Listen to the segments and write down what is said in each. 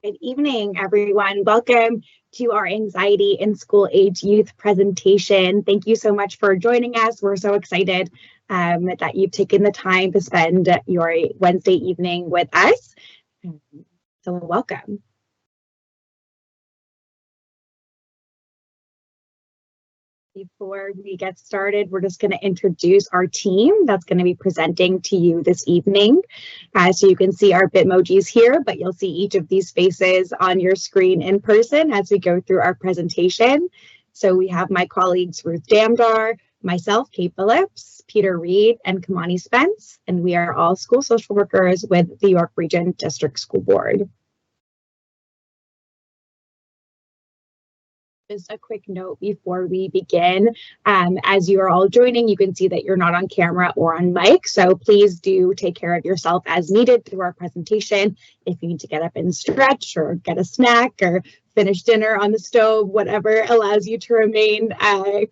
Good evening, everyone. Welcome to our Anxiety in School Age Youth presentation. Thank you so much for joining us. We're so excited that you've taken the time to spend your Wednesday evening with us. So welcome. Before we get started, we're just going to introduce our team that's going to be presenting to you this evening. So you can see our Bitmojis here, but you'll see each of these faces on your screen in person as we go through our presentation. So we have my colleagues Ruth Damdar, myself, Kate Phillips, Peter Reed, and Kamani Spence, and we are all school social workers with the York Region District School Board. Just a quick note before we begin. As you are all joining, you can see that you're not on camera or on mic, so please do take care of yourself as needed through our presentation. If you need to get up and stretch or get a snack or finish dinner on the stove, whatever allows you to remain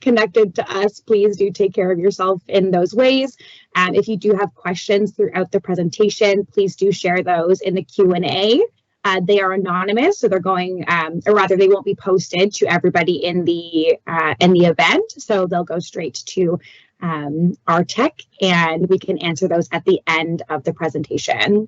connected to us, please do take care of yourself in those ways. If you do have questions throughout the presentation, please do share those in the Q&A. They are anonymous, so they're going, or rather, they won't be posted to everybody in the event. So they'll go straight to our tech, and we can answer those at the end of the presentation.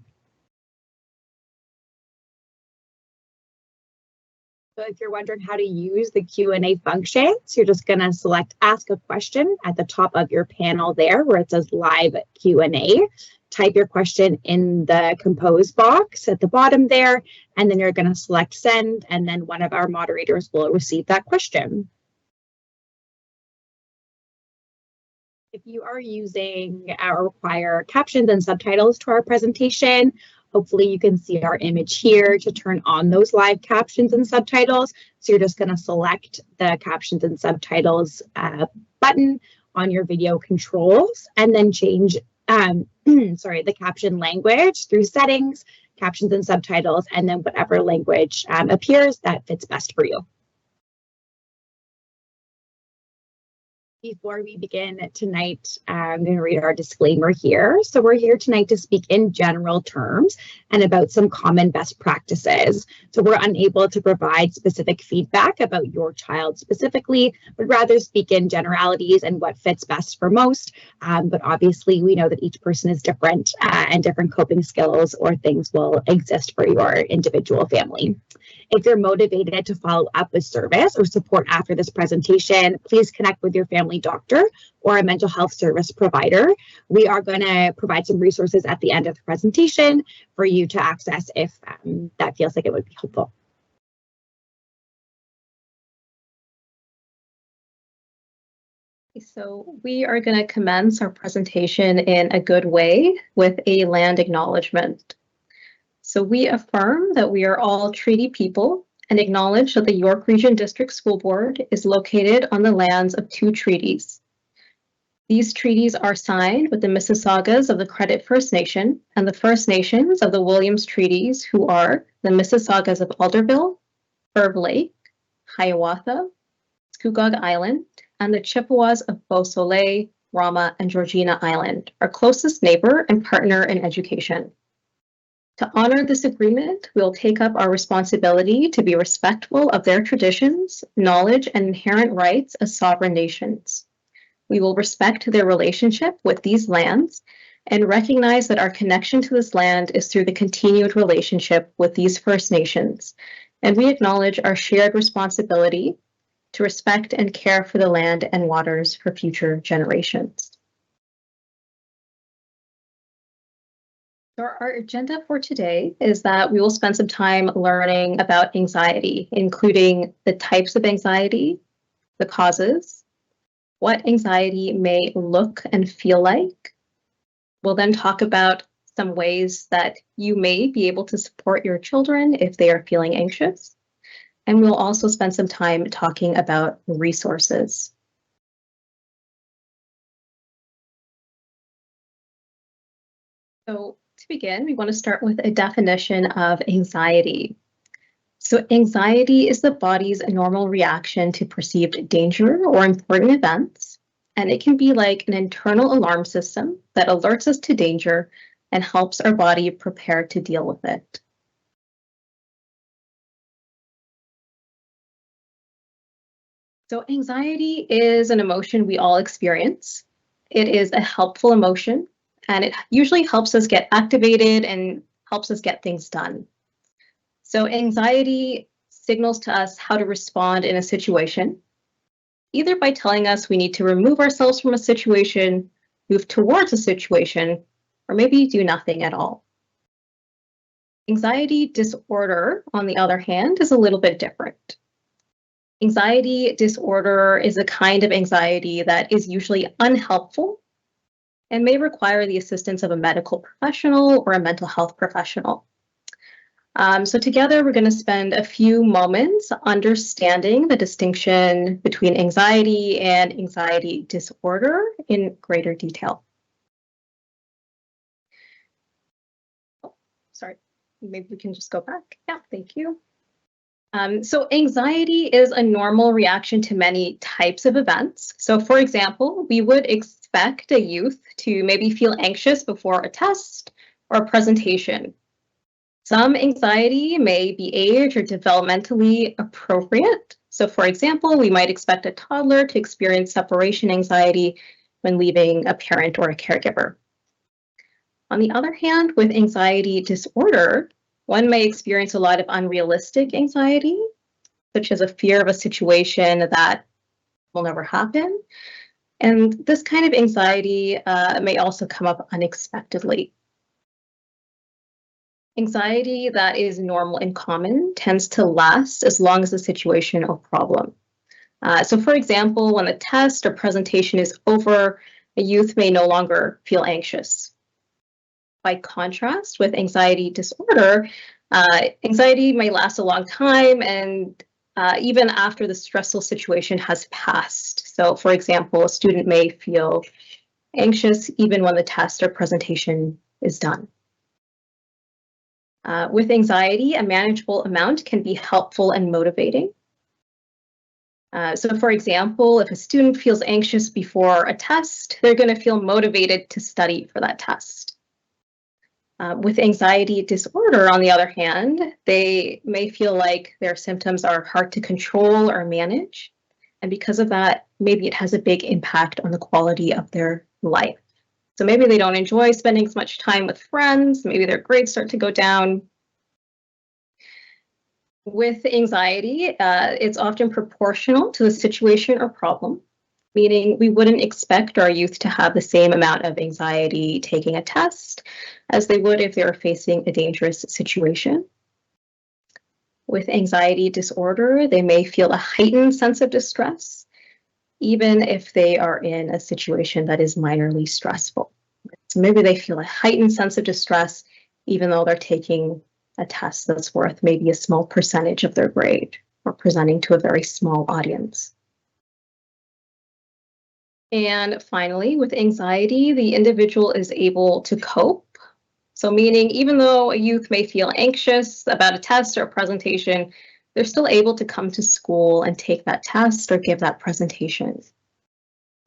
So if you're wondering how to use the Q&A function, so you're just going to select Ask a Question at the top of your panel there, where it says Live Q&A. Type your question in the compose box at the bottom there, and then you're going to select send, and then one of our moderators will receive that question. If you are using or require captions and subtitles to our presentation, hopefully you can see our image here to turn on those live captions and subtitles. So you're just going to select the captions and subtitles button on your video controls, and then change the caption language through settings, captions and subtitles, and then whatever language appears that fits best for you. Before we begin tonight, I'm going to read our disclaimer here. So we're here tonight to speak in general terms and about some common best practices. So we're unable to provide specific feedback about your child specifically, but rather speak in generalities and what fits best for most. But obviously, we know that each person is different and different coping skills or things will exist for your individual family. If you're motivated to follow up with service or support after this presentation, please connect with your family doctor or a mental health service provider. We are going to provide some resources at the end of the presentation for you to access if that feels like it would be helpful. So we are going to commence our presentation in a good way with a land acknowledgement. So we affirm that we are all treaty people and acknowledge that the York Region District School Board is located on the lands of 2 treaties. These treaties are signed with the Mississaugas of the Credit First Nation and the First Nations of the Williams Treaties, who are the Mississaugas of Alderville, Herb Lake, Hiawatha, Scugog Island, and the Chippewas of Beausoleil, Rama, and Georgina Island, our closest neighbor and partner in education. To honor this agreement, we will take up our responsibility to be respectful of their traditions, knowledge, and inherent rights as sovereign nations. We will respect their relationship with these lands and recognize that our connection to this land is through the continued relationship with these First Nations, and we acknowledge our shared responsibility to respect and care for the land and waters for future generations. So our agenda for today is that we will spend some time learning about anxiety, including the types of anxiety, the causes, what anxiety may look and feel like. We'll then talk about some ways that you may be able to support your children if they are feeling anxious. And we'll also spend some time talking about resources. So to begin, we want to start with a definition of anxiety. So anxiety is the body's normal reaction to perceived danger or important events, and it can be like an internal alarm system that alerts us to danger and helps our body prepare to deal with it. So anxiety is an emotion we all experience. It is a helpful emotion, and it usually helps us get activated and helps us get things done. So anxiety signals to us how to respond in a situation, either by telling us we need to remove ourselves from a situation, move towards a situation, or maybe do nothing at all. Anxiety disorder, on the other hand, is a little bit different. Anxiety disorder is a kind of anxiety that is usually unhelpful and may require the assistance of a medical professional or a mental health professional. So together, we're going to spend a few moments understanding the distinction between anxiety and anxiety disorder in greater detail. Oh, sorry, maybe we can just go back. Yeah, thank you. So anxiety is a normal reaction to many types of events. So for example, we would expect a youth to maybe feel anxious before a test or a presentation. Some anxiety may be age or developmentally appropriate. So for example, we might expect a toddler to experience separation anxiety when leaving a parent or a caregiver. On the other hand, with anxiety disorder, one may experience a lot of unrealistic anxiety, such as a fear of a situation that will never happen. And this kind of anxiety may also come up unexpectedly. Anxiety that is normal and common tends to last as long as the situation or problem. So for example, when the test or presentation is over, a youth may no longer feel anxious. By contrast, with anxiety disorder, anxiety may last a long time and even after the stressful situation has passed. So for example, a student may feel anxious even when the test or presentation is done. With anxiety, a manageable amount can be helpful and motivating. So for example, if a student feels anxious before a test, they're going to feel motivated to study for that test. With anxiety disorder, on the other hand, they may feel like their symptoms are hard to control or manage. And because of that, maybe it has a big impact on the quality of their life. So maybe they don't enjoy spending as much time with friends, maybe their grades start to go down. With anxiety, it's often proportional to the situation or problem, meaning we wouldn't expect our youth to have the same amount of anxiety taking a test as they would if they were facing a dangerous situation. With anxiety disorder, they may feel a heightened sense of distress, even if they are in a situation that is minorly stressful. So maybe they feel a heightened sense of distress, even though they're taking a test that's worth maybe a small percentage of their grade or presenting to a very small audience. And finally, with anxiety, the individual is able to cope. So meaning even though a youth may feel anxious about a test or a presentation, they're still able to come to school and take that test or give that presentation.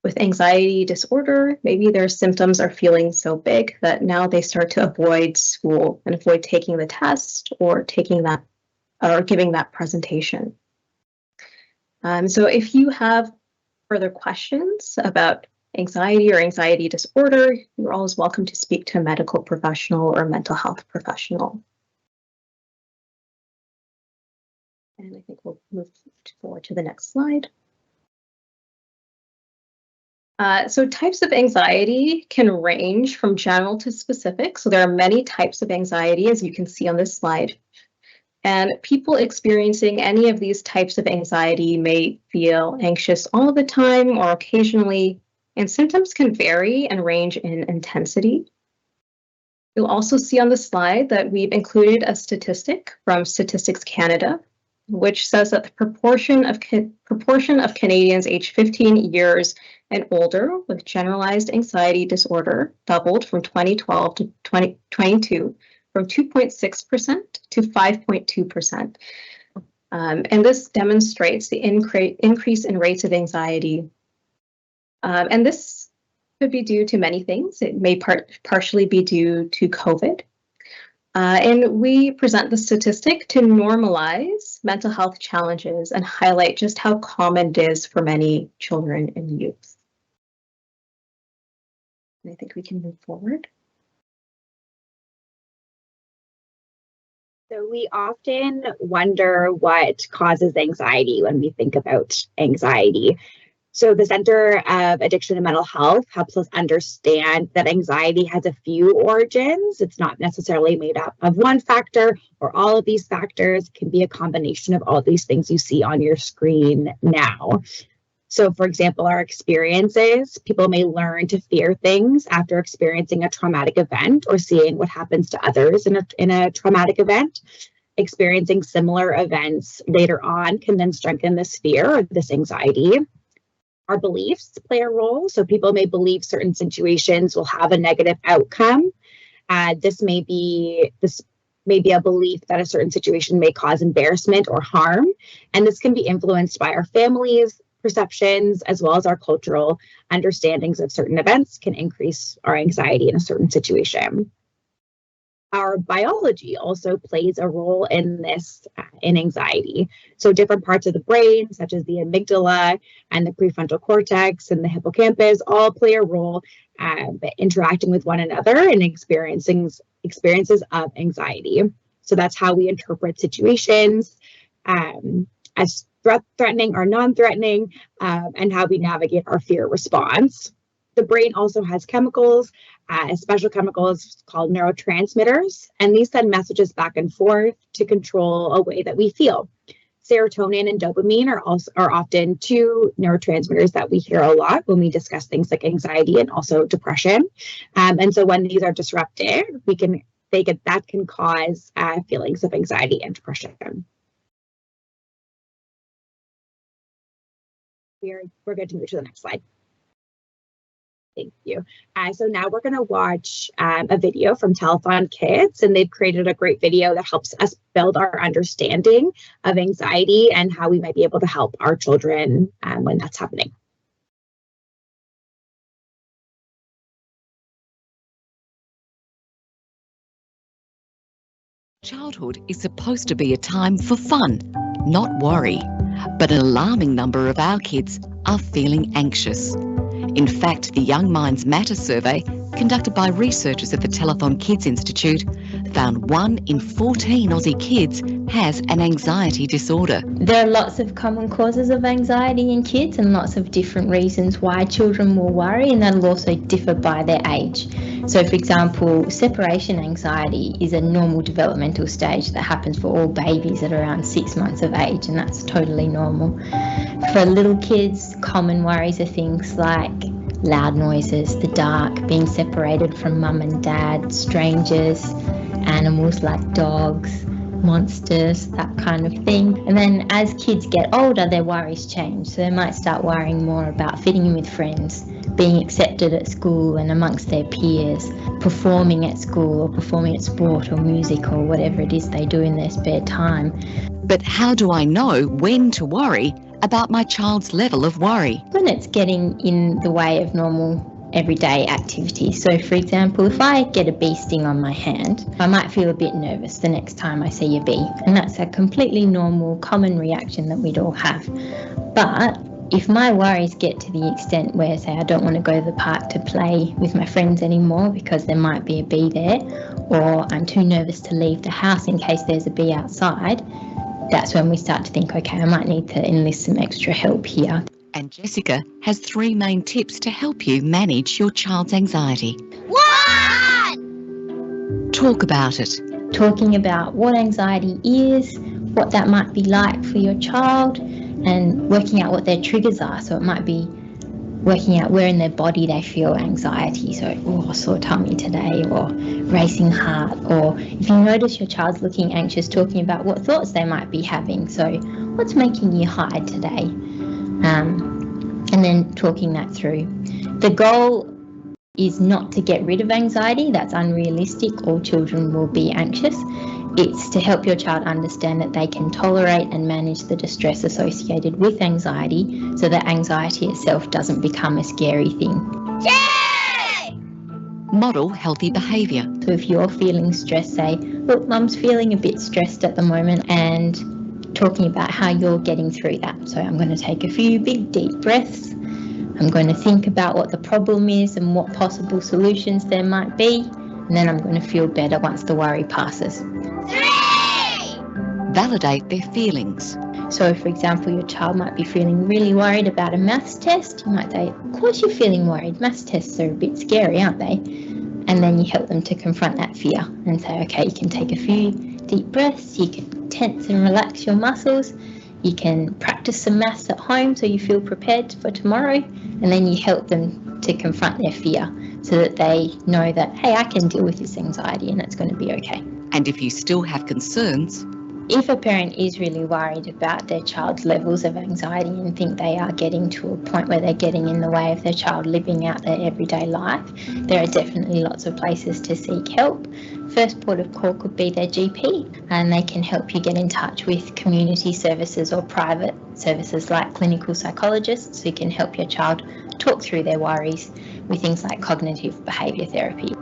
With anxiety disorder, maybe their symptoms are feeling so big that now they start to avoid school and avoid taking the test or taking that or giving that presentation. So if you have further questions about anxiety or anxiety disorder, you're always welcome to speak to a medical professional or a mental health professional. And I think we'll move forward to the next slide. So types of anxiety can range from general to specific. So there are many types of anxiety, as you can see on this slide. And people experiencing any of these types of anxiety may feel anxious all the time or occasionally, and symptoms can vary and range in intensity. You'll also see on the slide that we've included a statistic from Statistics Canada, which says that the proportion of Canadians aged 15 years and older with generalized anxiety disorder doubled from 2012 to 2022 from 2.6% to 5.2%. And this demonstrates the increase in rates of anxiety. And this could be due to many things. It may partially be due to COVID. And we present the statistic to normalize mental health challenges and highlight just how common it is for many children and youth. And I think we can move forward. So we often wonder what causes anxiety when we think about anxiety. So the Center of Addiction and Mental Health helps us understand that anxiety has a few origins. It's not necessarily made up of one factor or all of these factors. It can be a combination of all these things you see on your screen now. So, for example, our experiences, people may learn to fear things after experiencing a traumatic event or seeing what happens to others in a traumatic event. Experiencing similar events later on can then strengthen this fear or this anxiety. Our beliefs play a role. So people may believe certain situations will have a negative outcome. This may be a belief that a certain situation may cause embarrassment or harm. And this can be influenced by our families, perceptions, as well as our cultural understandings of certain events can increase our anxiety in a certain situation. Our biology also plays a role in this, in anxiety. So different parts of the brain, such as the amygdala and the prefrontal cortex and the hippocampus, all play a role interacting with one another in experiences of anxiety. So that's how we interpret situations as threatening or non-threatening, and how we navigate our fear response. The brain also has chemicals, special chemicals called neurotransmitters, and these send messages back and forth to control a way that we feel. Serotonin and dopamine are often two neurotransmitters that we hear a lot when we discuss things like anxiety and also depression. And so when these are disrupted, that can cause feelings of anxiety and depression. We're going to move to the next slide. Thank you. So now we're going to watch a video from Telethon Kids, and they've created a great video that helps us build our understanding of anxiety and how we might be able to help our children when that's happening. Childhood is supposed to be a time for fun, not worry. But an alarming number of our kids are feeling anxious. In fact, the Young Minds Matter survey, conducted by researchers at the Telethon Kids Institute, found 1 in 14 Aussie kids has an anxiety disorder. There are lots of common causes of anxiety in kids and lots of different reasons why children will worry, and that'll also differ by their age. So, for example, separation anxiety is a normal developmental stage that happens for all babies at around 6 months of age, and that's totally normal. For little kids, common worries are things like loud noises, the dark, being separated from mum and dad, strangers, animals like dogs, monsters, that kind of thing. And then as kids get older, their worries change. So they might start worrying more about fitting in with friends, being accepted at school and amongst their peers, performing at school or performing at sport or music or whatever it is they do in their spare time. But how do I know when to worry about my child's level of worry? When it's getting in the way of normal everyday activities. So for example, if I get a bee sting on my hand, I might feel a bit nervous the next time I see a bee, and that's a completely normal, common reaction that we'd all have. But if my worries get to the extent where, say, I don't want to go to the park to play with my friends anymore because there might be a bee there, or I'm too nervous to leave the house in case there's a bee outside, that's when we start to think, okay, I might need to enlist some extra help here. And Jessica has 3 main tips to help you manage your child's anxiety. 1! Talk about it. Talking about what anxiety is, what that might be like for your child, and working out what their triggers are. So it might be working out where in their body they feel anxiety. So, oh, sore tummy today, or racing heart, or if you notice your child's looking anxious, talking about what thoughts they might be having. So what's making you hide today? And then talking that through. The goal is not to get rid of anxiety. That's unrealistic. All children will be anxious. It's to help your child understand that they can tolerate and manage the distress associated with anxiety, so that anxiety itself doesn't become a scary thing. Yay! Model healthy behaviour. So if you're feeling stressed, say, look, Mum's feeling a bit stressed at the moment, and talking about how you're getting through that. So I'm going to take a few big deep breaths. I'm going to think about what the problem is and what possible solutions there might be, and then I'm going to feel better once the worry passes. 3! Validate their feelings. So, for example, your child might be feeling really worried about a maths test. You might say, of course you're feeling worried. Maths tests are a bit scary, aren't they? And then you help them to confront that fear and say, okay, you can take a few deep breaths, you can tense and relax your muscles, you can practice some maths at home so you feel prepared for tomorrow, and then you help them to confront their fear so that they know that, hey, I can deal with this anxiety and it's going to be okay. And if you still have concerns, if a parent is really worried about their child's levels of anxiety and think they are getting to a point where they're getting in the way of their child living out their everyday life, there are definitely lots of places to seek help. First port of call could be their GP, and they can help you get in touch with community services or private services like clinical psychologists who can help your child talk through their worries with things like cognitive behaviour therapy.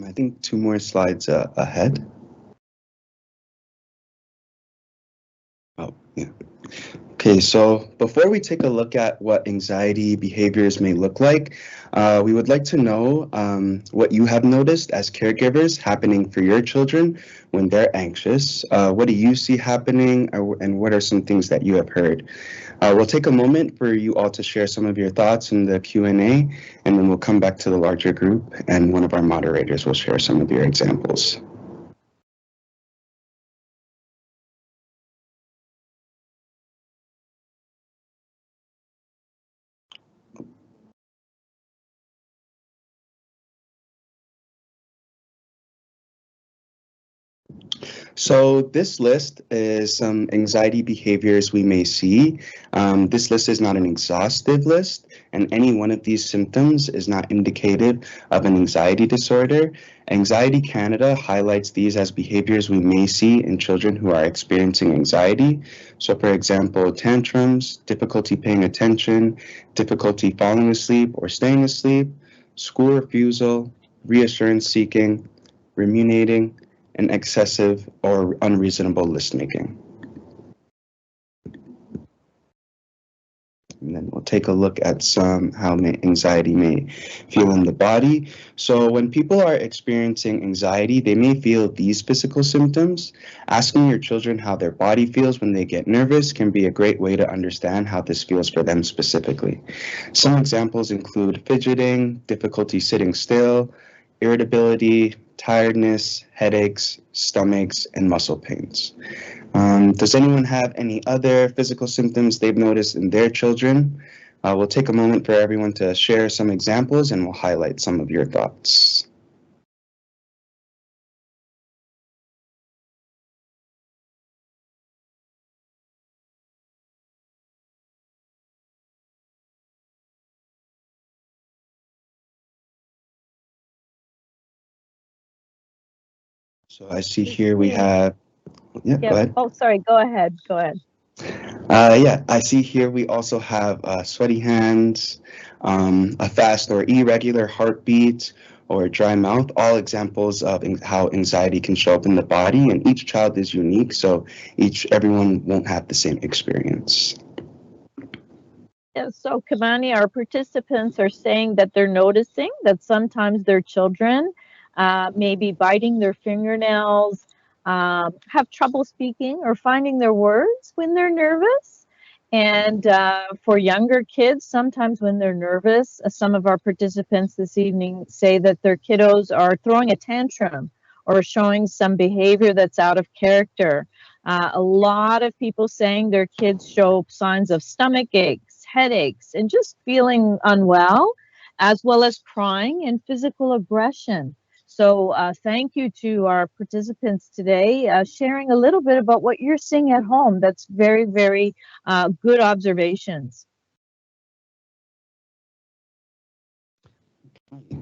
I think 2 more slides ahead. Oh, yeah. Okay, so before we take a look at what anxiety behaviors may look like, we would like to know what you have noticed as caregivers happening for your children when they're anxious. What do you see happening, and what are some things that you have heard? We'll take a moment for you all to share some of your thoughts in the Q&A, and then we'll come back to the larger group, and one of our moderators will share some of your examples. So this list is some anxiety behaviors we may see. This list is not an exhaustive list, and any one of these symptoms is not indicative of an anxiety disorder. Anxiety Canada highlights these as behaviors we may see in children who are experiencing anxiety. So for example, tantrums, difficulty paying attention, difficulty falling asleep or staying asleep, school refusal, reassurance seeking, ruminating, and excessive or unreasonable list-making. And then we'll take a look at how anxiety may feel in the body. So when people are experiencing anxiety, they may feel these physical symptoms. Asking your children how their body feels when they get nervous can be a great way to understand how this feels for them specifically. Some examples include fidgeting, difficulty sitting still, irritability, tiredness, headaches, stomachs, and muscle pains. Does anyone have any other physical symptoms they've noticed in their children? We'll take a moment for everyone to share some examples, and we'll highlight some of your thoughts. So I see here we have, yeah, go ahead. Oh, sorry, go ahead. Yeah, I see here we also have sweaty hands, a fast or irregular heartbeat, or dry mouth, all examples of how anxiety can show up in the body, and each child is unique, so everyone won't have the same experience. Yeah, so Kimani, our participants are saying that they're noticing that sometimes their children may be biting their fingernails, have trouble speaking or finding their words when they're nervous. And for younger kids, sometimes when they're nervous, some of our participants this evening say that their kiddos are throwing a tantrum or showing some behavior that's out of character. A lot of people saying their kids show signs of stomach aches, headaches, and just feeling unwell, as well as crying and physical aggression. So thank you to our participants today, sharing a little bit about what you're seeing at home. That's very, very good observations.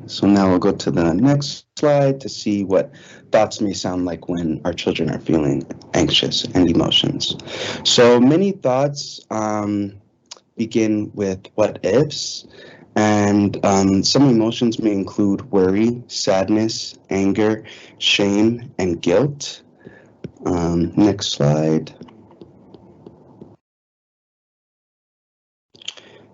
So now we'll go to the next slide to see what thoughts may sound like when our children are feeling anxious and emotions. So many thoughts begin with what ifs, and some emotions may include worry, sadness, anger, shame, and guilt. Next slide.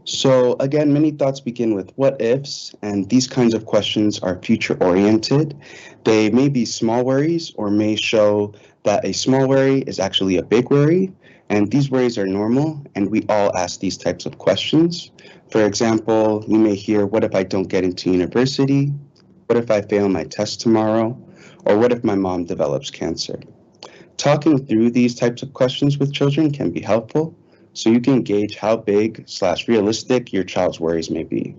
So again, many thoughts begin with what ifs, and these kinds of questions are future oriented. They may be small worries or may show that a small worry is actually a big worry, and these worries are normal, and we all ask these types of questions. For example, you may hear, what if I don't get into university? What if I fail my test tomorrow? Or what if my mom develops cancer? Talking through these types of questions with children can be helpful, so you can gauge how big/realistic your child's worries may be.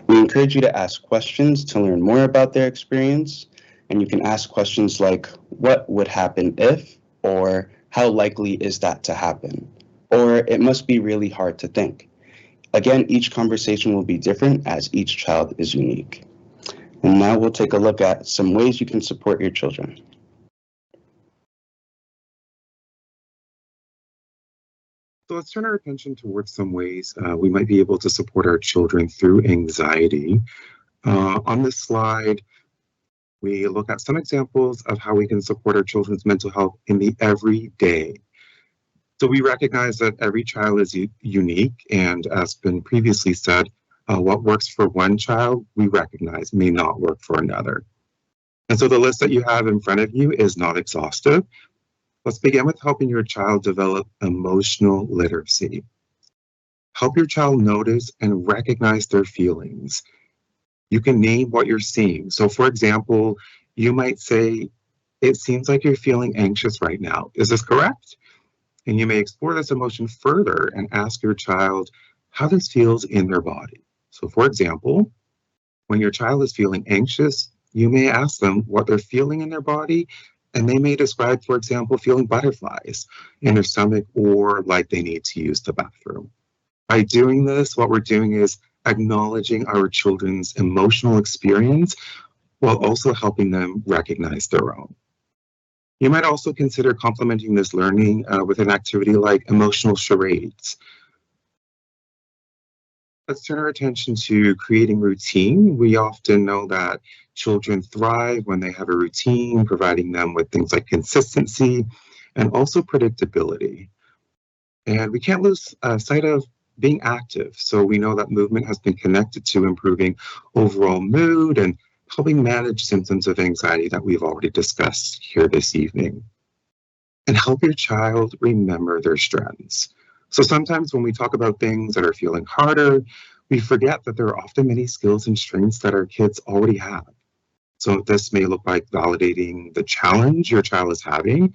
We encourage you to ask questions to learn more about their experience, and you can ask questions like, what would happen if, or how likely is that to happen? Or it must be really hard to think. Again, each conversation will be different as each child is unique. And now we'll take a look at some ways you can support your children. So let's turn our attention towards some ways we might be able to support our children through anxiety. On this slide, we look at some examples of how we can support our children's mental health in the everyday. So we recognize that every child is unique, and as been previously said, what works for one child, we recognize may not work for another. And so the list that you have in front of you is not exhaustive. Let's begin with helping your child develop emotional literacy. Help your child notice and recognize their feelings. You can name what you're seeing. So for example, you might say, it seems like you're feeling anxious right now. Is this correct? And you may explore this emotion further and ask your child how this feels in their body. So for example, when your child is feeling anxious, you may ask them what they're feeling in their body, and they may describe, for example, feeling butterflies in their stomach or like they need to use the bathroom. By doing this, what we're doing is acknowledging our children's emotional experience while also helping them recognize their own. You might also consider complementing this learning with an activity like emotional charades. Let's turn our attention to creating routine. We often know that children thrive when they have a routine, providing them with things like consistency and also predictability. And we can't lose sight of being active. So we know that movement has been connected to improving overall mood and helping manage symptoms of anxiety that we've already discussed here this evening. And help your child remember their strengths. So sometimes when we talk about things that are feeling harder, we forget that there are often many skills and strengths that our kids already have. So this may look like validating the challenge your child is having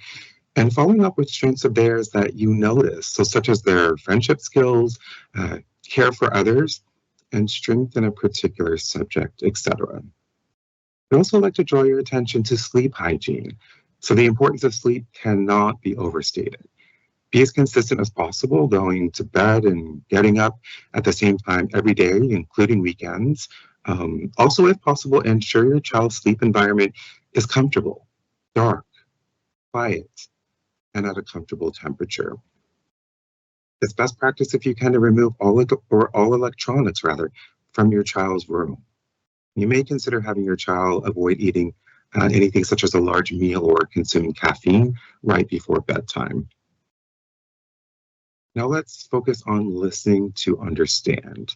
and following up with strengths of theirs that you notice, so such as their friendship skills, care for others, and strength in a particular subject, etc. I'd also like to draw your attention to sleep hygiene. So the importance of sleep cannot be overstated. Be as consistent as possible, going to bed and getting up at the same time every day, including weekends. Also, if possible, ensure your child's sleep environment is comfortable, dark, quiet, and at a comfortable temperature. It's best practice if you can to remove all electronics from your child's room. You may consider having your child avoid eating anything such as a large meal or consuming caffeine right before bedtime. Now let's focus on listening to understand.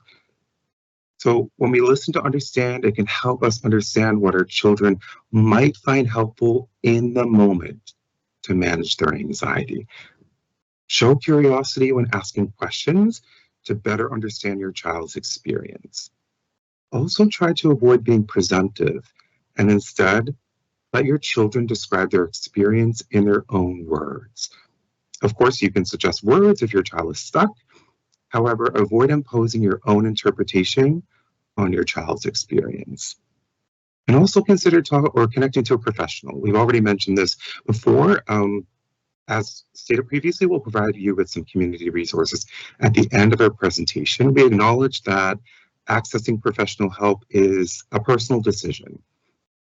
So when we listen to understand, it can help us understand what our children might find helpful in the moment to manage their anxiety. Show curiosity when asking questions to better understand your child's experience. Also try to avoid being presumptive and instead let your children describe their experience in their own words. Of course, you can suggest words if your child is stuck. However, avoid imposing your own interpretation on your child's experience. And also consider connecting to a professional. We've already mentioned this before. As stated previously, we'll provide you with some community resources at the end of our presentation. We acknowledge that accessing professional help is a personal decision.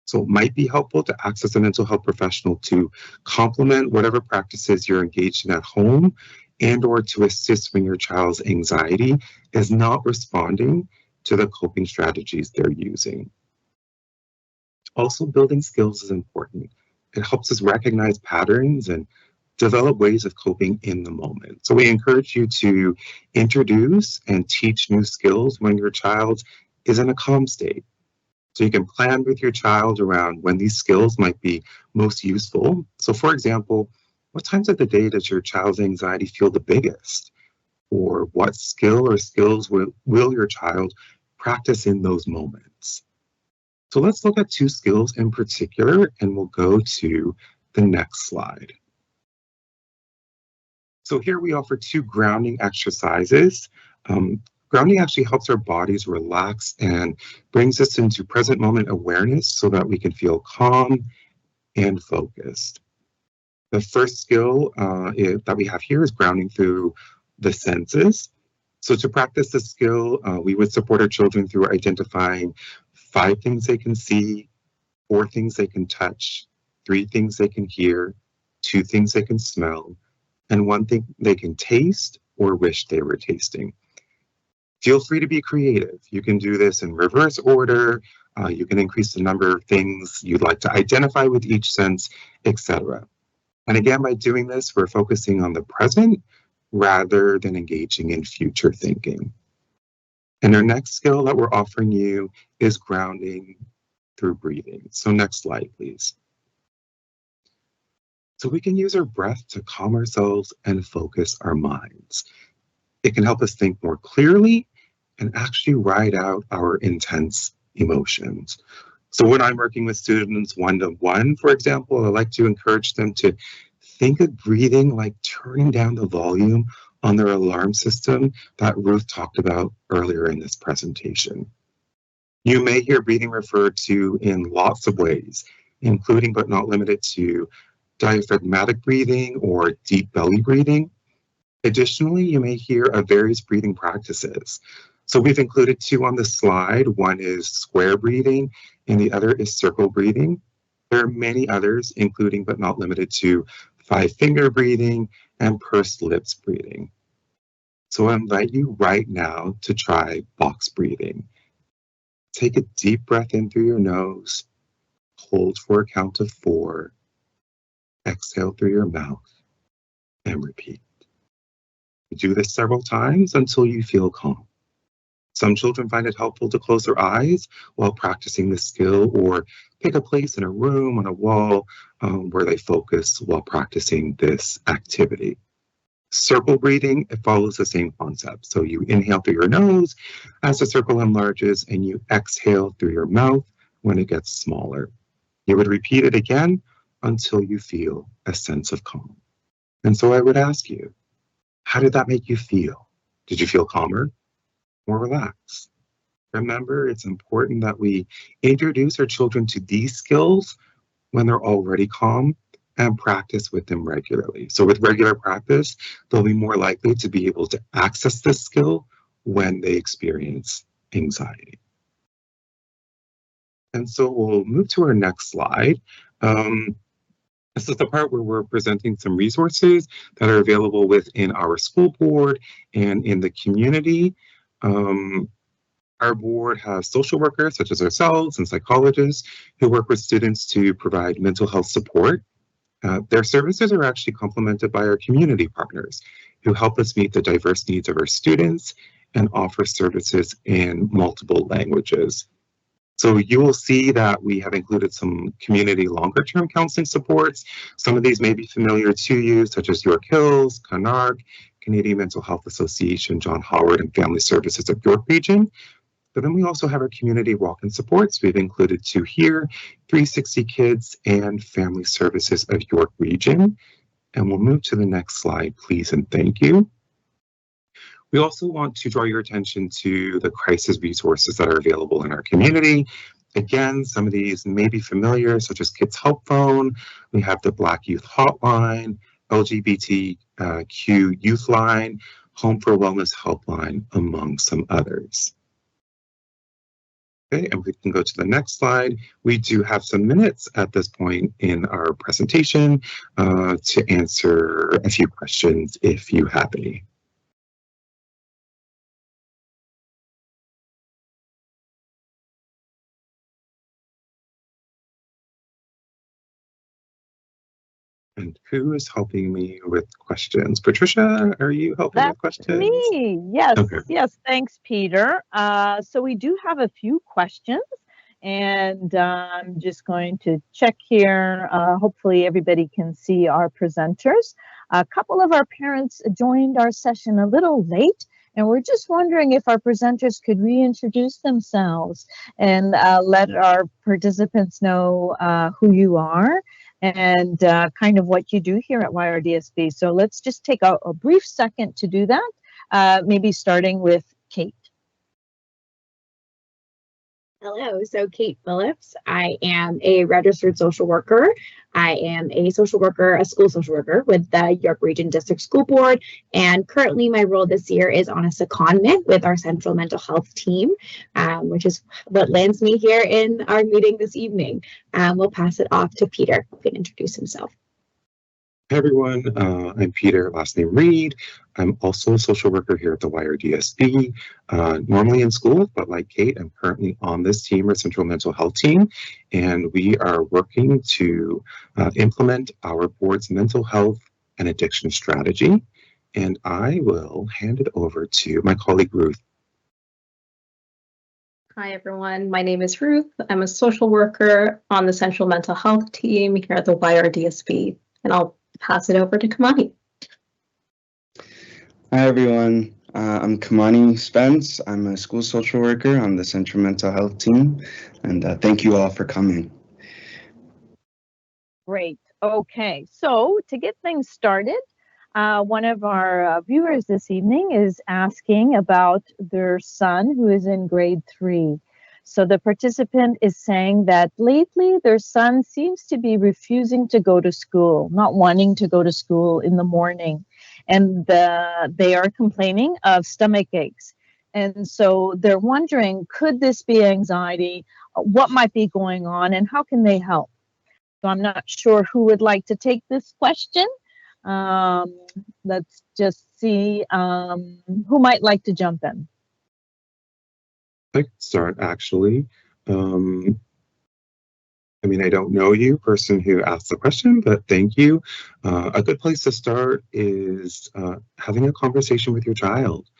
So it might be helpful to access a mental health professional to complement whatever practices you're engaged in at home and or to assist when your child's anxiety is not responding to the coping strategies they're using. Also, building skills is important. It helps us recognize patterns and develop ways of coping in the moment. So we encourage you to introduce and teach new skills when your child is in a calm state. So you can plan with your child around when these skills might be most useful. So for example, what times of the day does your child's anxiety feel the biggest? Or what skill or skills will your child practice in those moments? So let's look at two skills in particular, and we'll go to the next slide. So here we offer two grounding exercises. Grounding actually helps our bodies relax and brings us into present moment awareness so that we can feel calm and focused. The first skill that we have here is grounding through the senses. So to practice this skill, we would support our children through identifying 5 things they can see, 4 things they can touch, 3 things they can hear, 2 things they can smell, and 1 thing they can taste or wish they were tasting. Feel free to be creative. You can do this in reverse order. You can increase the number of things you'd like to identify with each sense, etc. And again, by doing this, we're focusing on the present rather than engaging in future thinking. And our next skill that we're offering you is grounding through breathing. So next slide, please. So we can use our breath to calm ourselves and focus our minds. It can help us think more clearly and actually ride out our intense emotions. So when I'm working with students one-to-one, for example, I like to encourage them to think of breathing like turning down the volume on their alarm system that Ruth talked about earlier in this presentation. You may hear breathing referred to in lots of ways, including but not limited to diaphragmatic breathing or deep belly breathing. Additionally, you may hear of various breathing practices. So we've included 2 on the slide. One is square breathing and the other is circle breathing. There are many others, including but not limited to 5-finger breathing and pursed lips breathing. So I invite you right now to try box breathing. Take a deep breath in through your nose, hold for a count of 4, exhale through your mouth, and repeat. Do this several times until you feel calm. Some children find it helpful to close their eyes while practicing this skill or pick a place in a room, on a wall, where they focus while practicing this activity. Circle breathing, it follows the same concept. So you inhale through your nose as the circle enlarges and you exhale through your mouth when it gets smaller. You would repeat it again until you feel a sense of calm. And so I would ask you, how did that make you feel? Did you feel calmer? More relaxed? Remember, it's important that we introduce our children to these skills when they're already calm and practice with them regularly. So with regular practice, they'll be more likely to be able to access this skill when they experience anxiety. And so we'll move to our next slide. This is the part where we're presenting some resources that are available within our school board and in the community. Our board has social workers such as ourselves and psychologists who work with students to provide mental health support. Their services are actually complemented by our community partners who help us meet the diverse needs of our students and offer services in multiple languages. So you will see that we have included some community longer-term counseling supports. Some of these may be familiar to you, such as York Hills, CANARC, Canadian Mental Health Association, John Howard, and Family Services of York Region. But then we also have our community walk-in supports. We've included 2 here, 360 Kids and Family Services of York Region. And we'll move to the next slide, please, and thank you. We also want to draw your attention to the crisis resources that are available in our community. Again, some of these may be familiar, such as Kids Help Phone. We have the Black Youth Hotline, LGBTQ Youth Line, Home for Wellness Helpline, among some others. Okay, and we can go to the next slide. We do have some minutes at this point in our presentation to answer a few questions if you have any. And who is helping me with questions? Patricia, are you helping with questions? Me, yes, Okay. yes, thanks, Peter. So we do have a few questions, and I'm just going to check here. Hopefully everybody can see our presenters. A couple of our parents joined our session a little late, and we're just wondering if our presenters could reintroduce themselves and let our participants know who you are and kind of what you do here at YRDSB. So let's just take a brief second to do that, maybe starting with Kate. Hello, so Kate Phillips. I am a registered social worker. I am a social worker, a school social worker with the York Region District School Board. And currently my role this year is on a secondment with our Central Mental Health team, which is what lands me here in our meeting this evening. We'll pass it off to Peter, who can introduce himself. Hey everyone, I'm Peter, last name Reed. I'm also a social worker here at the YRDSB, normally in school, but like Kate, I'm currently on this team, our Central Mental Health team, and we are working to implement our board's mental health and addiction strategy. And I will hand it over to my colleague Ruth. Hi, everyone. My name is Ruth. I'm a social worker on the Central Mental Health team here at the YRDSB, and I'll pass it over to Kamani. Hi everyone, I'm Kamani Spence. I'm a school social worker on the Central Mental Health team, and thank you all for coming. Great. Okay, so to get things started, one of our viewers this evening is asking about their son who is in grade 3. So the participant is saying that lately their son seems to be refusing to go to school, not wanting to go to school in the morning. And they are complaining of stomach aches. And so they're wondering, could this be anxiety? What might be going on and how can they help? So I'm not sure who would like to take this question. Let's just see who might like to jump in. I can start actually. I mean, I don't know you, person who asked the question, but thank you. A good place to start is having a conversation with your child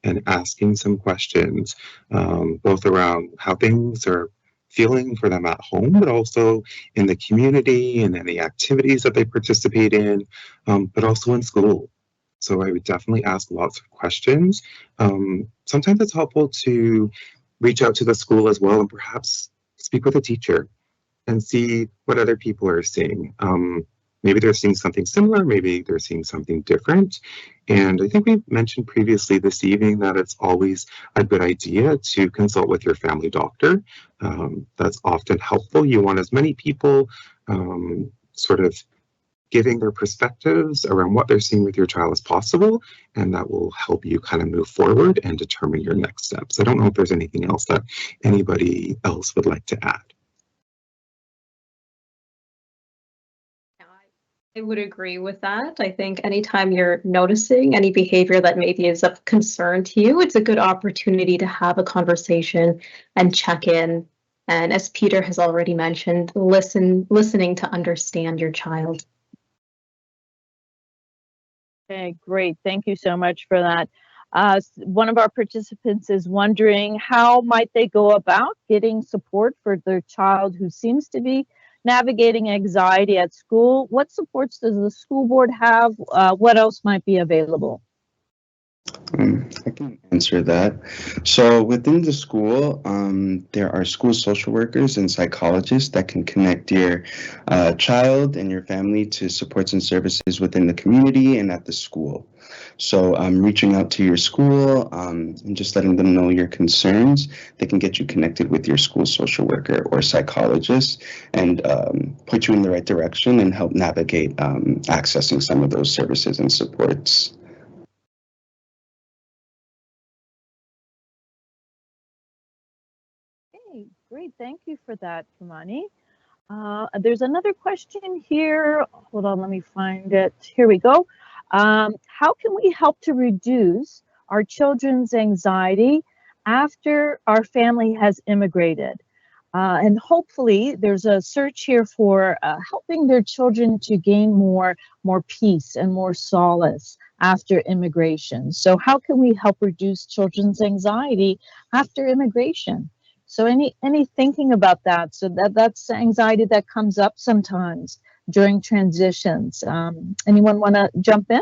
and asking some questions, both around how things are feeling for them at home, but also in the community and in the activities that they participate in, but also in school. So I would definitely ask lots of questions. Sometimes it's helpful to reach out to the school as well and perhaps speak with a teacher and see what other people are seeing. Maybe they're seeing something similar, maybe they're seeing something different. And I think we mentioned previously this evening that it's always a good idea to consult with your family doctor. That's often helpful. You want as many people sort of giving their perspectives around what they're seeing with your child as possible, and that will help you kind of move forward and determine your next steps. I don't know if there's anything else that anybody else would like to add. I would agree with that. I think anytime you're noticing any behavior that maybe is of concern to you, it's a good opportunity to have a conversation and check in. And as Peter has already mentioned, listening to understand your child. Okay, great. Thank you so much for that. One of our participants is wondering how might they go about getting support for their child who seems to be navigating anxiety at school. What supports does the school board have? What else might be available? I can answer that. So within the school, there are school social workers and psychologists that can connect your child and your family to supports and services within the community and at the school. So reaching out to your school and just letting them know your concerns, they can get you connected with your school social worker or psychologist and put you in the right direction and help navigate accessing some of those services and supports. Okay, great. Thank you for that, Kimani. There's another question here. Hold on, let me find it. Here we go. How can we help to reduce our children's anxiety after our family has immigrated? And hopefully there's a search here for helping their children to gain more peace and more solace after immigration. So how can we help reduce children's anxiety after immigration? So any thinking about that? So that's anxiety that comes up sometimes during transitions. Anyone want to jump in?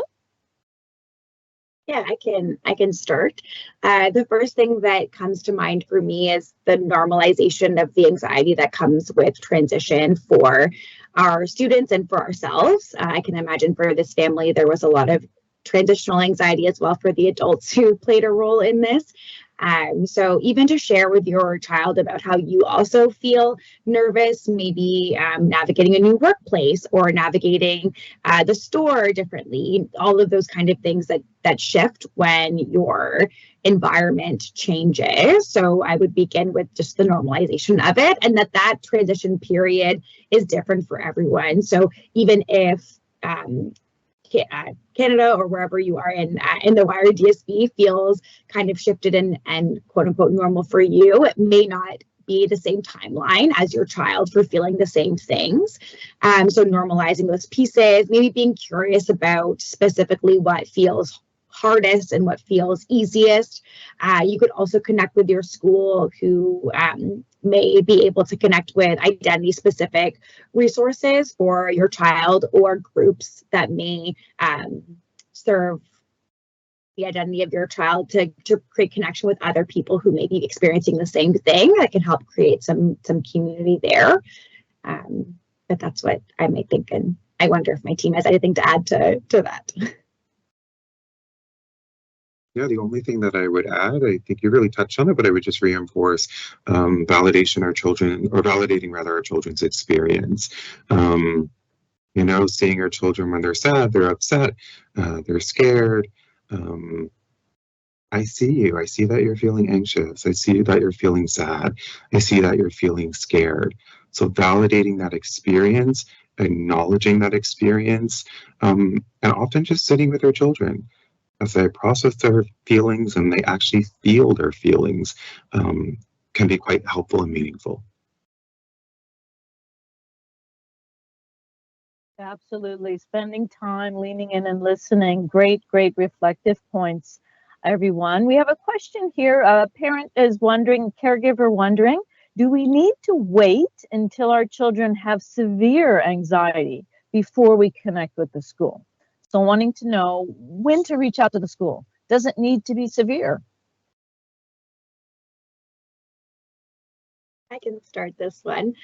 Yeah, I can start. The first thing that comes to mind for me is the normalization of the anxiety that comes with transition for our students and for ourselves. I can imagine for this family, there was a lot of transitional anxiety as well for the adults who played a role in this. So even to share with your child about how you also feel nervous, maybe navigating a new workplace or navigating the store differently, all of those kind of things that shift when your environment changes. So I would begin with just the normalization of it, and that transition period is different for everyone. So even if Canada or wherever you are in the wider DSB feels kind of shifted and quote unquote normal for you, it may not be the same timeline as your child for feeling the same things. So normalizing those pieces, maybe being curious about specifically what feels hardest and what feels easiest. You could also connect with your school who may be able to connect with identity specific resources for your child or groups that may serve the identity of your child to create connection with other people who may be experiencing the same thing. That can help create some community there. But that's what I might think, and I wonder if my team has anything to add to that. Yeah, the only thing that I would add, I think you really touched on it, but I would just reinforce validating our children's experience. Seeing our children when they're sad, they're upset, they're scared. I see you. I see that you're feeling anxious. I see that you're feeling sad. I see that you're feeling scared. So validating that experience, acknowledging that experience, and often just sitting with our children as they process their feelings and they actually feel their feelings can be quite helpful and meaningful. Absolutely. Spending time leaning in and listening. Great reflective points, everyone. We have a question here. A parent is wondering, caregiver wondering, do we need to wait until our children have severe anxiety before we connect with the school? So wanting to know when to reach out to the school. Does it need to be severe? I can start this one.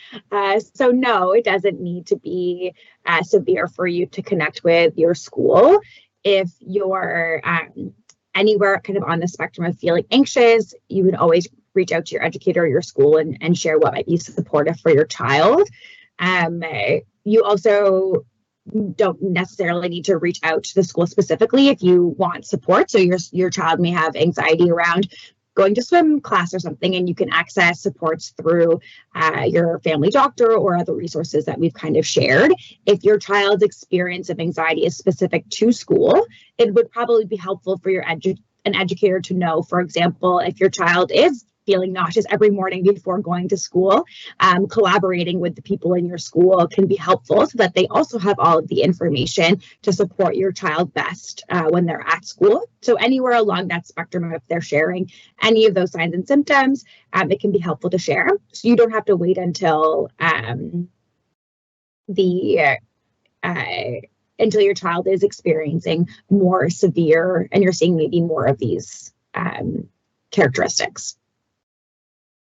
So no, it doesn't need to be severe for you to connect with your school. If you're anywhere kind of on the spectrum of feeling anxious, you would always reach out to your educator or your school and share what might be supportive for your child. You also don't necessarily need to reach out to the school specifically if you want support. So your child may have anxiety around going to swim class or something, and you can access supports through your family doctor or other resources that we've kind of shared. If your child's experience of anxiety is specific to school, it would probably be helpful for an educator to know, for example, if your child is feeling nauseous every morning before going to school, collaborating with the people in your school can be helpful so that they also have all of the information to support your child best when they're at school. So anywhere along that spectrum, if they're sharing any of those signs and symptoms, it can be helpful to share. So you don't have to wait until until your child is experiencing more severe and you're seeing maybe more of these characteristics.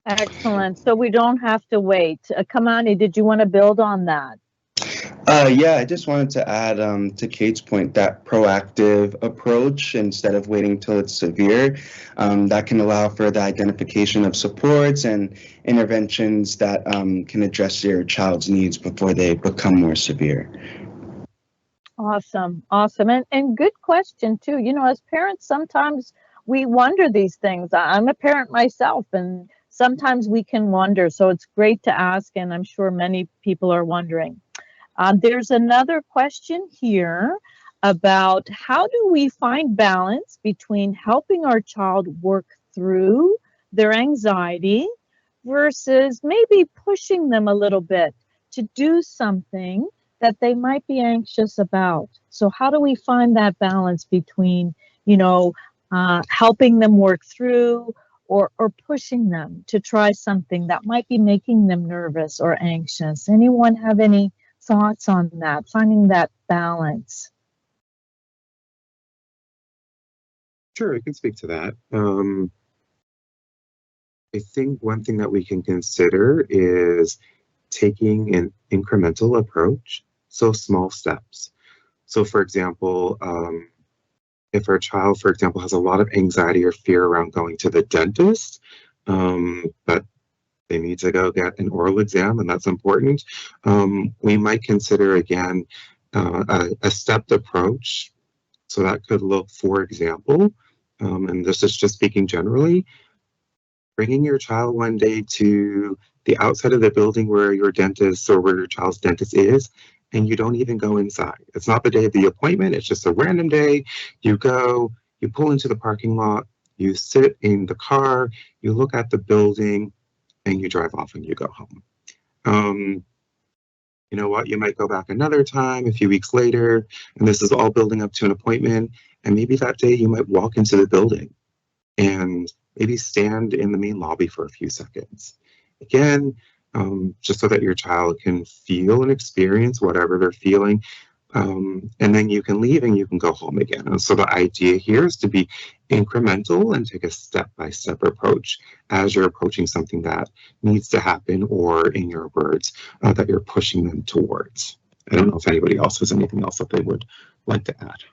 Excellent. So we don't have to wait. Kamani, did you want to build on that? Yeah, I just wanted to add to Kate's point, that proactive approach instead of waiting till it's severe, that can allow for the identification of supports and interventions that can address your child's needs before they become more severe. Awesome. Awesome. And good question too. You know, as parents, sometimes we wonder these things. I'm a parent myself, and sometimes we can wonder. So it's great to ask, and I'm sure many people are wondering. There's another question here about how do we find balance between helping our child work through their anxiety versus maybe pushing them a little bit to do something that they might be anxious about. So how do we find that balance between, you know, helping them work through or pushing them to try something that might be making them nervous or anxious? Anyone have any thoughts on that, finding that balance? Sure, I can speak to that. I think one thing that we can consider is taking an incremental approach, so small steps. So for example, if our child, for example, has a lot of anxiety or fear around going to the dentist, but they need to go get an oral exam, and that's important, we might consider, again, a stepped approach. So that could look, for example, and this is just speaking generally, bringing your child one day to the outside of the building where your dentist or where your child's dentist is, and you don't even go inside. It's not the day of the appointment, it's just a random day. You go, you pull into the parking lot, you sit in the car, you look at the building, and you drive off and you go home. You know what, you might go back another time, a few weeks later, and this is all building up to an appointment, and maybe that day you might walk into the building and maybe stand in the main lobby for a few seconds. Again, just so that your child can feel and experience whatever they're feeling, and then you can leave and you can go home again. And so the idea here is to be incremental and take a step-by-step approach as you're approaching something that needs to happen, or in your words, that you're pushing them towards. I don't know if anybody else has anything else that they would like to add.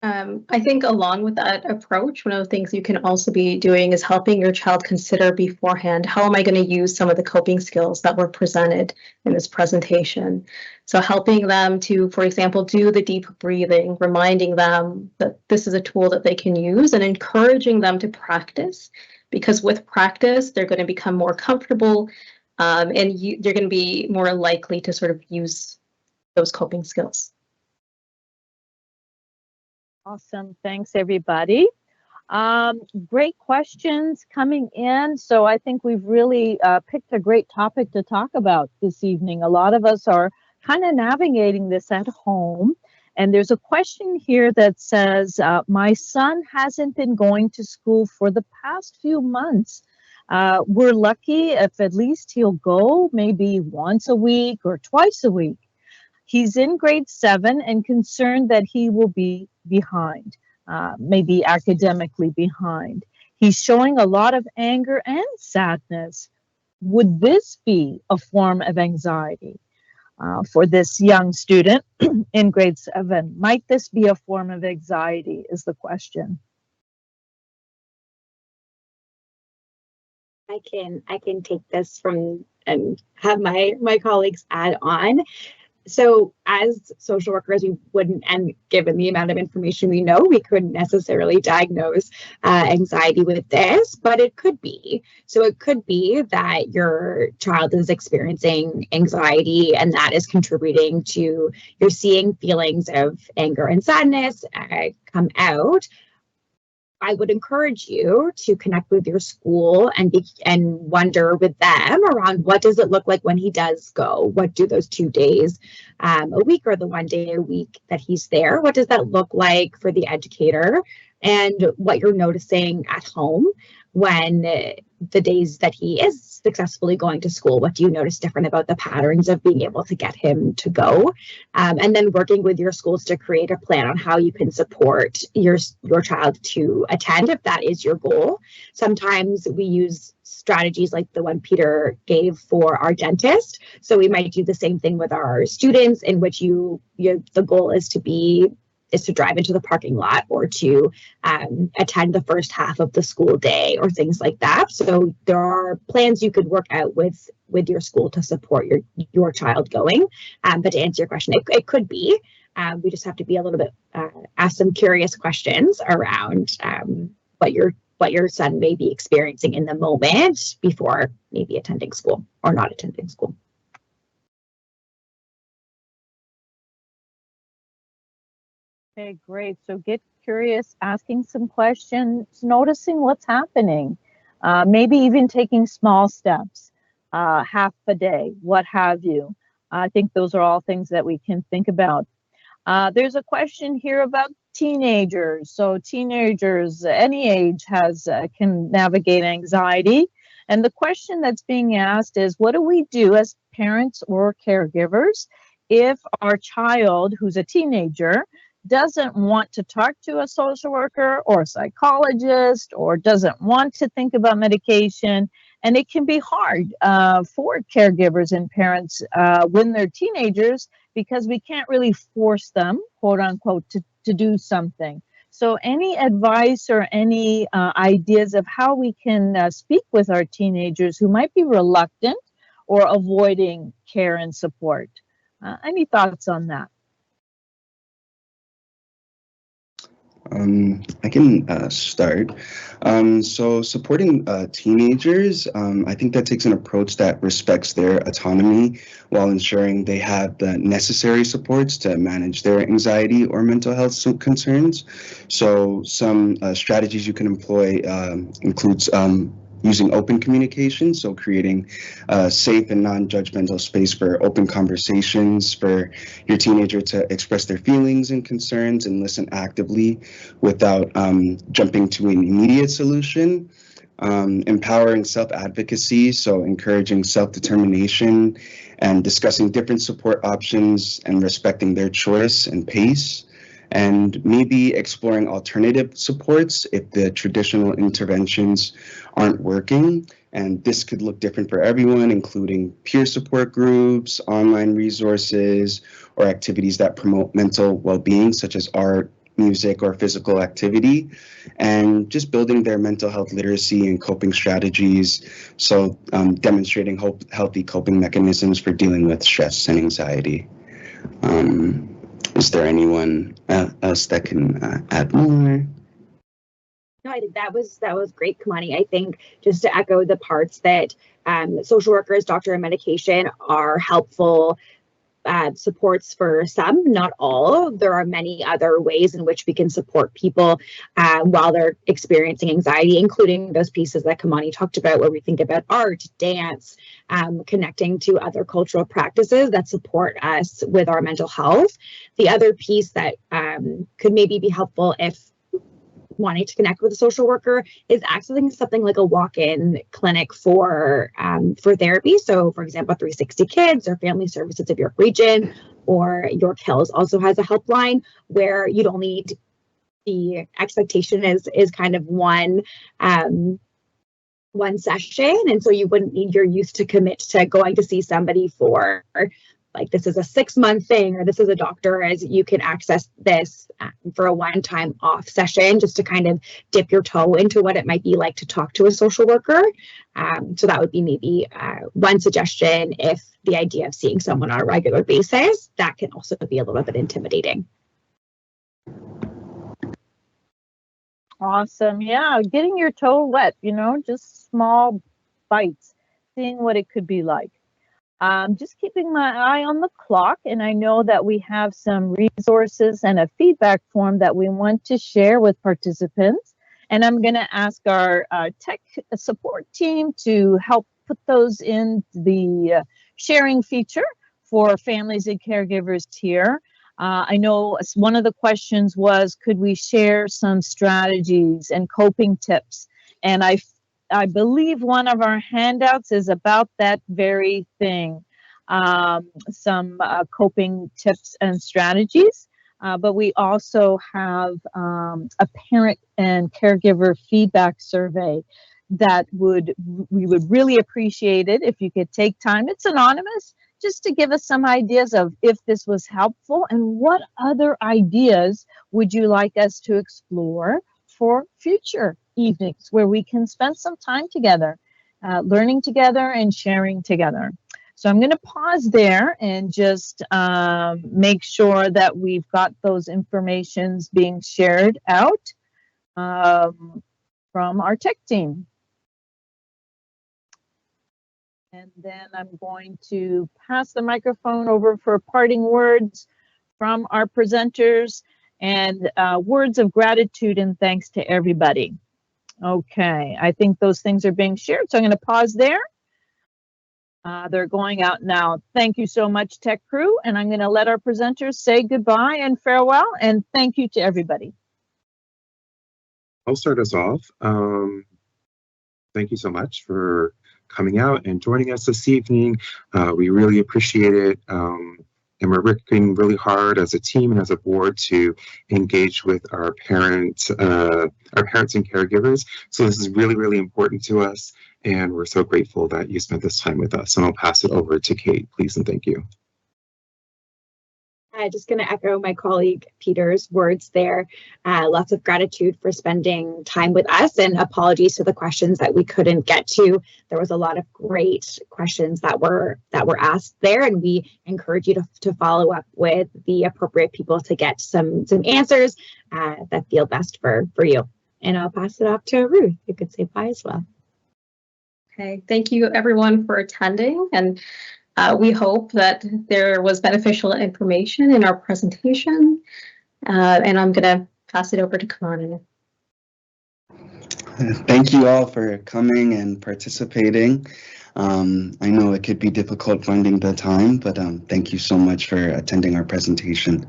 I think along with that approach, one of the things you can also be doing is helping your child consider beforehand, how am I going to use some of the coping skills that were presented in this presentation? So helping them to, for example, do the deep breathing, reminding them that this is a tool that they can use, and encouraging them to practice, because with practice, they're going to become more comfortable, and they're going to be more likely to sort of use those coping skills. Awesome. Thanks, everybody. Great questions coming in. So I think we've really picked a great topic to talk about this evening. A lot of us are kind of navigating this at home. And there's a question here that says, my son hasn't been going to school for the past few months. We're lucky if at least he'll go maybe once a week or twice a week. He's in grade 7 and concerned that he will be behind, maybe academically behind. He's showing a lot of anger and sadness. Would this be a form of anxiety for this young student in grade 7? Might this be a form of anxiety is the question. I can take this from and have my colleagues add on. So as social workers, we wouldn't, and given the amount of information we know, we couldn't necessarily diagnose anxiety with this, but it could be. So it could be that your child is experiencing anxiety, and that is contributing to you're seeing feelings of anger and sadness come out. I would encourage you to connect with your school and wonder with them around what does it look like when he does go? What do those 2 days a week or the 1 day a week that he's there? What does that look like for the educator? And what you're noticing at home when the days that he is successfully going to school, what do you notice different about the patterns of being able to get him to go? And then working with your schools to create a plan on how you can support your child to attend if that is your goal. Sometimes we use strategies like the one Peter gave for our dentist. So we might do the same thing with our students, in which the goal is to drive into the parking lot or to attend the first half of the school day or things like that. So there are plans you could work out with your school to support your child going. But to answer your question, it could be. We just have to be a little bit, ask some curious questions around what your son may be experiencing in the moment before maybe attending school or not attending school. Okay, great. So get curious, asking some questions, noticing what's happening, maybe even taking small steps, half a day, what have you. I think those are all things that we can think about. There's a question here about teenagers. So teenagers, any age, can navigate anxiety. And the question that's being asked is, what do we do as parents or caregivers if our child, who's a teenager, doesn't want to talk to a social worker or a psychologist, or doesn't want to think about medication? And it can be hard for caregivers and parents when they're teenagers, because we can't really force them, quote unquote, to do something. So any advice or any ideas of how we can speak with our teenagers who might be reluctant or avoiding care and support? Any thoughts on that? I can start. So supporting teenagers, I think that takes an approach that respects their autonomy while ensuring they have the necessary supports to manage their anxiety or mental health concerns. So some strategies you can employ includes using open communication, so creating a safe and non-judgmental space for open conversations for your teenager to express their feelings and concerns and listen actively without jumping to an immediate solution. Empowering self-advocacy, so encouraging self-determination and discussing different support options and respecting their choice and pace. And maybe exploring alternative supports if the traditional interventions aren't working. And this could look different for everyone, including peer support groups, online resources, or activities that promote mental well-being, such as art, music, or physical activity, and just building their mental health literacy and coping strategies. So demonstrating healthy coping mechanisms for dealing with stress and anxiety. Is there anyone else that can add more? No, I think that was great, Kamani. I think just to echo the parts that social workers, doctor, and medication are helpful supports for some, not all. There are many other ways in which we can support people while they're experiencing anxiety, including those pieces that Kamani talked about, where we think about art, dance, connecting to other cultural practices that support us with our mental health. The other piece that could maybe be helpful if wanting to connect with a social worker is accessing something like a walk-in clinic for therapy. So, for example, 360 Kids or Family Services of York Region or York Hills also has a helpline where you don't need, the expectation is kind of one session, and so you wouldn't need your youth to commit to going to see somebody for like this is a 6-month thing or this is a doctor, as you can access this for a one-time off session just to kind of dip your toe into what it might be like to talk to a social worker. So that would be maybe one suggestion. If the idea of seeing someone on a regular basis, that can also be a little bit intimidating. Awesome. Yeah, getting your toe wet, just small bites, seeing what it could be like. Just keeping my eye on the clock, and I know that we have some resources and a feedback form that we want to share with participants. And I'm going to ask our tech support team to help put those in the sharing feature for families and caregivers here. I know one of the questions was, could we share some strategies and coping tips? And I believe one of our handouts is about that very thing. Some coping tips and strategies, but we also have a parent and caregiver feedback survey that we would really appreciate it if you could take time. It's anonymous, just to give us some ideas of if this was helpful and what other ideas would you like us to explore for future evenings where we can spend some time together, learning together and sharing together. So I'm going to pause there and just make sure that we've got those informations being shared out from our tech team. And then I'm going to pass the microphone over for parting words from our presenters and words of gratitude and thanks to everybody. Okay, I think those things are being shared, so I'm going to pause there. They're going out now. Thank you so much, tech crew, and I'm going to let our presenters say goodbye and farewell, and thank you to everybody. I'll start us off. Thank you so much for coming out and joining us this evening. We really appreciate it. And we're working really hard as a team and as a board to engage with our parents and caregivers. So this is really, really important to us. And we're so grateful that you spent this time with us. And I'll pass it over to Kate, please, and thank you. I'm just going to echo my colleague Peter's words there. Lots of gratitude for spending time with us, and apologies for the questions that we couldn't get to. There was a lot of great questions that were asked there, and we encourage you to follow up with the appropriate people to get some answers that feel best for you. And I'll pass it off to Ruth. You could say bye as well. Okay, thank you everyone for attending, and we hope that there was beneficial information in our presentation, and I'm going to pass it over to Kamani. Thank you all for coming and participating. I know it could be difficult finding the time, but thank you so much for attending our presentation.